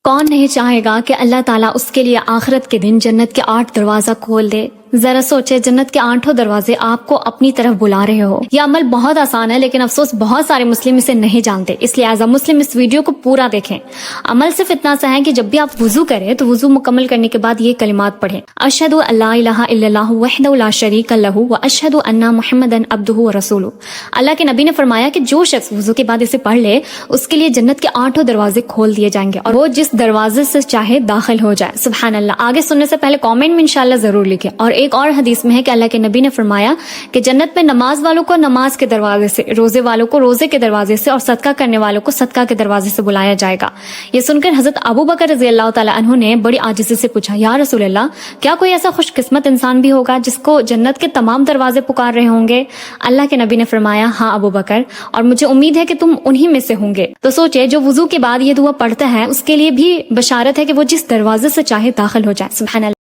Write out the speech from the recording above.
کون نہیں چاہے گا کہ اللہ تعالیٰ اس کے لیے آخرت کے دن جنت کے 8 دروازہ کھول دے؟ ذرا سوچے، جنت کے 8 دروازے آپ کو اپنی طرف بلا رہے ہو۔ یہ عمل بہت آسان ہے، لیکن افسوس بہت سارے مسلم اسے نہیں جانتے، اس لیے as a Muslim us video کو پورا دیکھیں۔ عمل صرف اتنا سا ہے کہ جب بھی آپ وضو کریں تو وضو مکمل کرنے کے بعد یہ کلمات پڑھیں: اشہد ان لا الہ الا اللہ وحدہ لا شریک لہ واشہد ان محمدا عبدہ ورسولہ۔ اللہ کے نبی نے فرمایا کہ جو شخص وضو کے بعد اسے پڑھ لے اس کے لیے جنت کے 8 دروازے کھول دیے جائیں گے اور وہ جس دروازے سے چاہے داخل ہو جائے۔ سبحان اللہ۔ آگے سننے سے پہلے کامنٹ میں انشاءاللہ ضرور لکھیں۔ اور ایک اور حدیث میں ہے کہ اللہ کے نبی نے فرمایا کہ جنت میں نماز والوں کو نماز کے دروازے سے، روزے والوں کو روزے کے دروازے سے اور صدقہ کرنے والوں کو صدقہ کے دروازے سے بلایا جائے گا۔ یہ سن کر حضرت ابو بکر رضی اللہ تعالیٰ عنہ نے بڑی عاجزی سے پوچھا: یا رسول اللہ، کیا کوئی ایسا خوش قسمت انسان بھی ہوگا جس کو جنت کے تمام دروازے پکار رہے ہوں گے؟ اللہ کے نبی نے فرمایا: ہاں ابو بکر، اور مجھے امید ہے کہ تم انہی میں سے ہوں گے۔ تو سوچے، جو وضو کے بعد یہ دعا پڑھتا ہے اس کے لیے بھی بشارت ہے کہ وہ جس دروازے سے چاہے داخل ہو جائے۔ سبحان اللہ۔